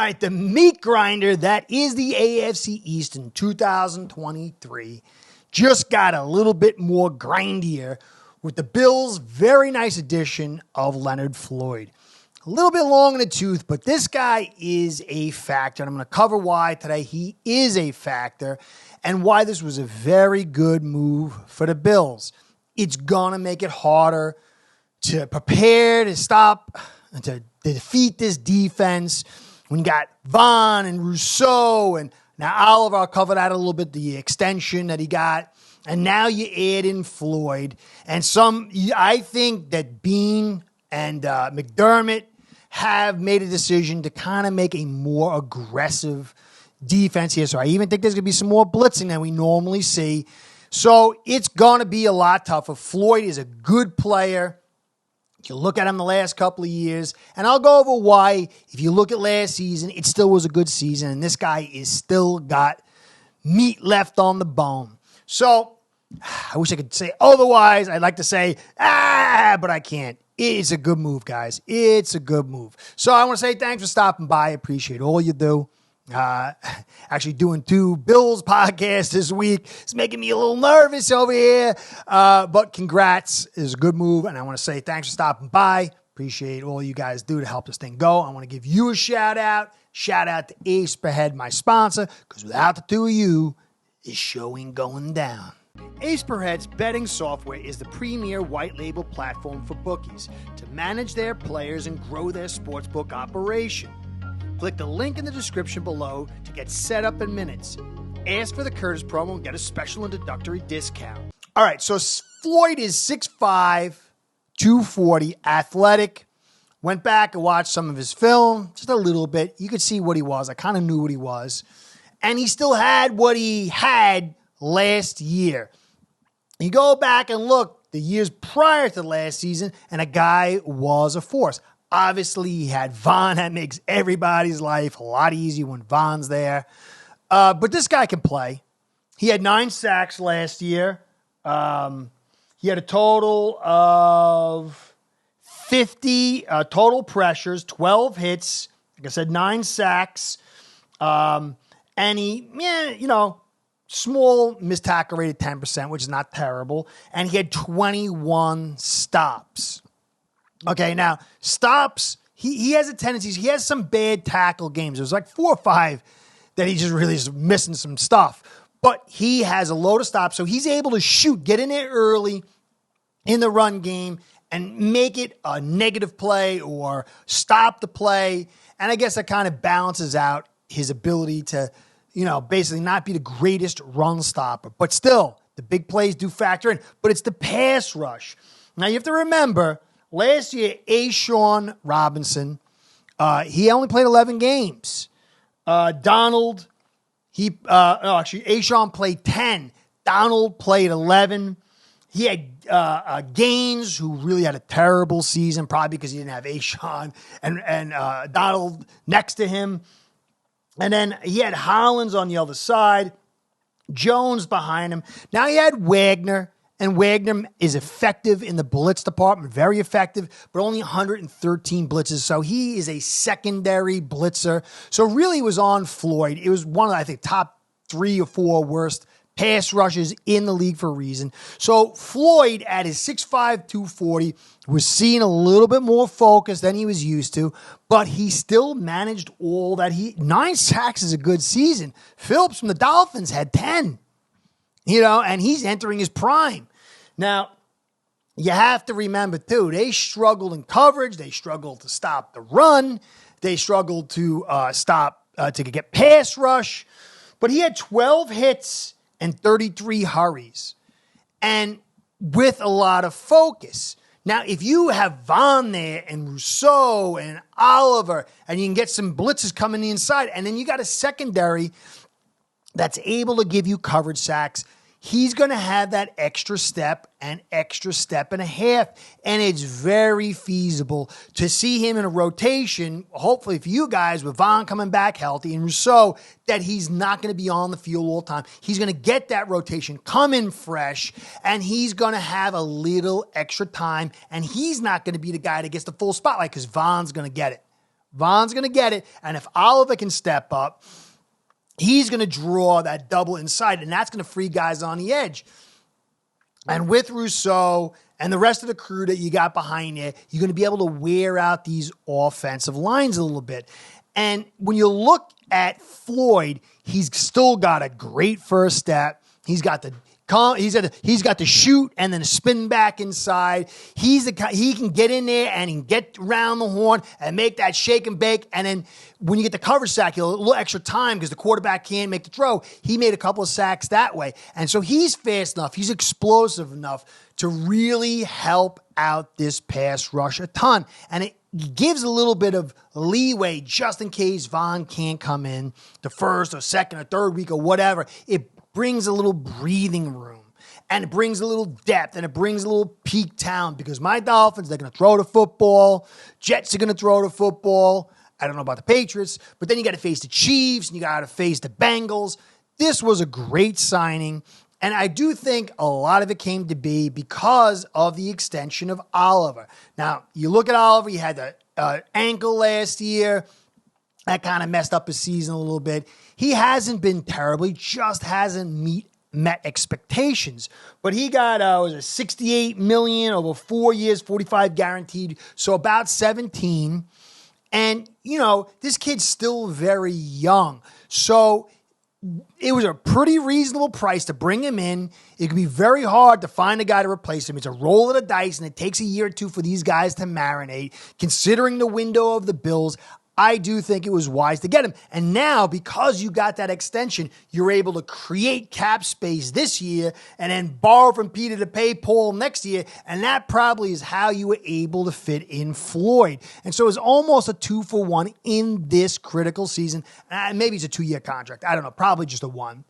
right, the meat grinder that is the AFC East in 2023 just got a little bit more grindier with the Bills' very nice addition of Leonard Floyd. A little bit long in the tooth, but this guy is a factor, and I'm going to cover why today he is a factor and why this was a very good move for the Bills. It's going to make it harder to prepare, to stop, to defeat this defense. When you got Von and Rousseau, and now Oliver, I'll cover that a little bit, the extension that he got. And now you add in Floyd. And I think that Bean and McDermott have made a decision to kind of make a more aggressive defense here. So I even think there's going to be some more blitzing than we normally see. So it's going to be a lot tougher. Floyd is a good player. You look at him the last couple of years, and I'll go over why. If you look at last season, it still was a good season, and this guy is still got meat left on the bone. So I wish I could say otherwise. I'd like to say, but I can't. It's a good move, guys. It's a good move. So I want to say thanks for stopping by. I appreciate all you do. Actually doing 2 Bills podcasts this week. It's making me a little nervous over here. But congrats. It's a good move. And I want to say thanks for stopping by. Appreciate all you guys do to help this thing go. I want to give you a shout out. Shout out to Ace Per Head, my sponsor, because without the 2 of you, this show ain't going down. Ace Per Head's betting software is the premier white label platform for bookies to manage their players and grow their sportsbook operation. Click the link in the description below to get set up in minutes. Ask for the Curtis promo and get a special introductory discount. All right, so Floyd is 6'5", 240, athletic. Went back and watched some of his film, just a little bit. You could see what he was. I kind of knew what he was. And he still had what he had last year. You go back and look the years prior to last season, and a guy was a force. Obviously, he had Von. That makes everybody's life a lot easier when Von's there. But this guy can play. He had 9 sacks last year. He had a total of 50 total pressures, 12 hits. Like I said, 9 sacks. And he, small missed tackle rate of 10%, which is not terrible. And he had 21 stops. Okay, now, stops, he has a tendency, he has some bad tackle games. It was like 4 or 5 that he just really is missing some stuff. But he has a load of stops, so he's able to shoot, get in there early in the run game, and make it a negative play or stop the play. And I guess that kind of balances out his ability to, basically not be the greatest run stopper. But still, the big plays do factor in. But it's the pass rush. Now, you have to remember, last year, A'Shawn Robinson, he only played 11 games. A'Shawn played 10. Donald played 11. He had Gaines, who really had a terrible season, probably because he didn't have A'Shawn and Donald next to him. And then he had Hollins on the other side, Jones behind him. Now he had Wagner. And Wagner is effective in the blitz department, very effective, but only 113 blitzes. So he is a secondary blitzer. So really was on Floyd. It was one of, I think, top 3 or 4 worst pass rushes in the league for a reason. So Floyd at his 6'5", 240 was seeing a little bit more focus than he was used to, but he still managed all that 9 sacks is a good season. Phillips from the Dolphins had 10. And he's entering his prime. Now, you have to remember, too, they struggled in coverage. They struggled to stop the run. They struggled to to get pass rush. But he had 12 hits and 33 hurries, and with a lot of focus. Now, if you have Von there and Rousseau and Oliver, and you can get some blitzes coming inside, and then you got a secondary that's able to give you coverage sacks, he's going to have that extra step and a half. And it's very feasible to see him in a rotation, hopefully for you guys, with Von coming back healthy and Rousseau, that he's not going to be on the field all the time. He's going to get that rotation, come in fresh, and he's going to have a little extra time. And he's not going to be the guy that gets the full spotlight because Von's going to get it. Von's going to get it. And if Oliver can step up, he's going to draw that double inside, and that's going to free guys on the edge. And with Rousseau and the rest of the crew that you got behind you, you're going to be able to wear out these offensive lines a little bit. And when you look at Floyd, he's still got a great first step. He's got the shoot and then a spin back inside. He can get in there and he can get around the horn and make that shake and bake. And then when you get the cover sack, you'll a little extra time because the quarterback can't make the throw. He made a couple of sacks that way. And so he's fast enough. He's explosive enough to really help out this pass rush a ton. And it gives a little bit of leeway just in case Von can't come in the first or second or third week or whatever. It brings a little breathing room, and it brings a little depth, and it brings a little peak talent, because my Dolphins, they're going to throw the football. Jets are going to throw the football. I don't know about the Patriots, but then you got to face the Chiefs, and you got to face the Bengals. This was a great signing, and I do think a lot of it came to be because of the extension of Oliver. Now, you look at Oliver, you had the ankle last year. That kind of messed up his season a little bit. He hasn't been terrible. He just hasn't met expectations. But he got $68 million over 4 years, 45 guaranteed, so about 17. And, this kid's still very young. So it was a pretty reasonable price to bring him in. It could be very hard to find a guy to replace him. It's a roll of the dice, and it takes a year or two for these guys to marinate. Considering the window of the Bills, I do think it was wise to get him. And now, because you got that extension, you're able to create cap space this year and then borrow from Peter to pay Paul next year. And that probably is how you were able to fit in Floyd. And so it's almost a 2-for-1 in this critical season. Maybe it's a 2-year contract. I don't know. Probably just a 1.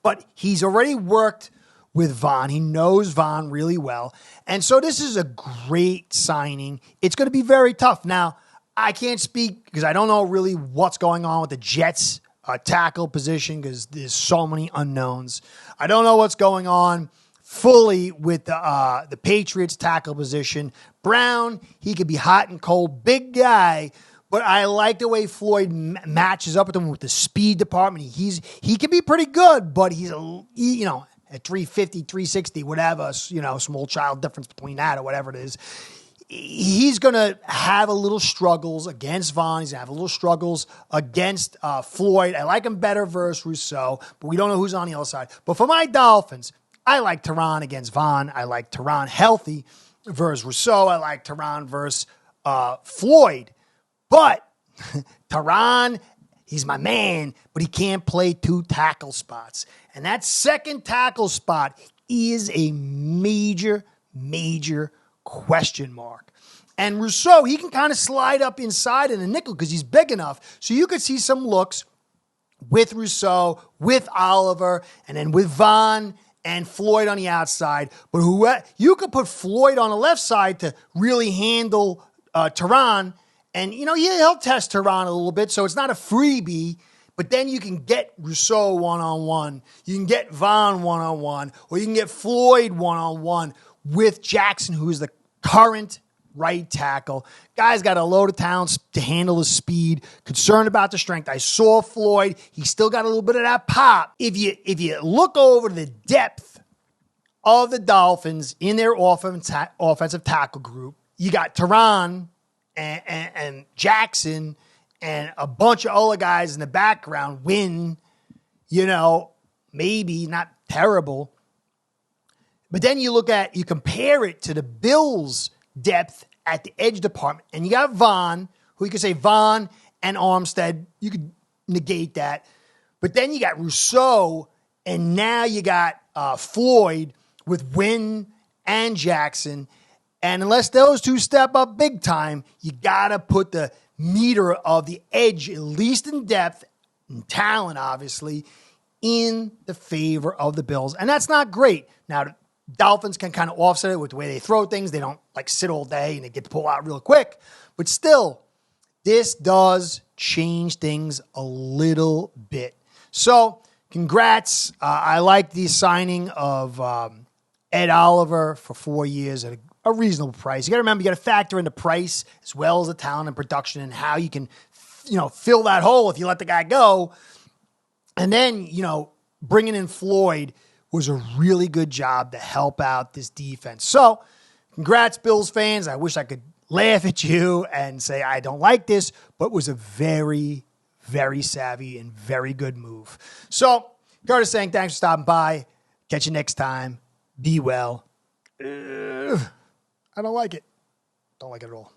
But he's already worked with Von. He knows Von really well. And so this is a great signing. It's going to be very tough. Now, I can't speak because I don't know really what's going on with the Jets tackle position because there's so many unknowns. I don't know what's going on fully with the Patriots tackle position. Brown, he could be hot and cold, big guy, but I like the way Floyd matches up with him with the speed department. He can be pretty good, but he's at 350, 360, whatever, small child difference between that or whatever it is. He's going to have a little struggles against Von. He's going to have a little struggles against Floyd. I like him better versus Rousseau, but we don't know who's on the other side. But for my Dolphins, I like Tehran against Von. I like Tehran healthy versus Rousseau. I like Tehran versus Floyd. But Tehran, he's my man, but he can't play 2 tackle spots. And that second tackle spot is a major question mark. And Rousseau, he can kind of slide up inside in a nickel because he's big enough. So you could see some looks with Rousseau, with Oliver, and then with Von and Floyd on the outside. But you could put Floyd on the left side to really handle Tehran. And, he'll test Tehran a little bit, so it's not a freebie. But then you can get Rousseau one-on-one. You can get Von one-on-one. Or you can get Floyd one-on-one with Jackson, who's the current right tackle. Guy's got a load of talents to handle the speed, concerned about the strength. I saw Floyd. He's still got a little bit of that pop. If you look over the depth of the Dolphins in their offensive tackle group, you got Tehran and Jackson and a bunch of other guys in the background. Maybe not terrible. But then you compare it to the Bills' depth at the edge department. And you got Von, who you could say Von and Armstead. You could negate that. But then you got Rousseau, and now you got Floyd with Wynn and Jackson. And unless those two step up big time, you got to put the meter of the edge, at least in depth and talent, obviously, in the favor of the Bills. And that's not great. Now, Dolphins can kind of offset it with the way they throw things. They don't sit all day and they get to pull out real quick. But still, this does change things a little bit. So, congrats. I like the signing of Ed Oliver for 4 years at a reasonable price. You got to remember, you got to factor in the price as well as the talent and production and how you can, fill that hole if you let the guy go. And then, bringing in Floyd was a really good job to help out this defense. So, congrats, Bills fans. I wish I could laugh at you and say I don't like this, but it was a very, very savvy and very good move. So, Curtis saying thanks for stopping by. Catch you next time. Be well. I don't like it. Don't like it at all.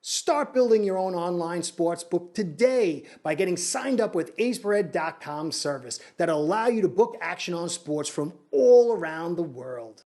Start building your own online sportsbook today by getting signed up with aceperhead.com service that'll allow you to book action on sports from all around the world.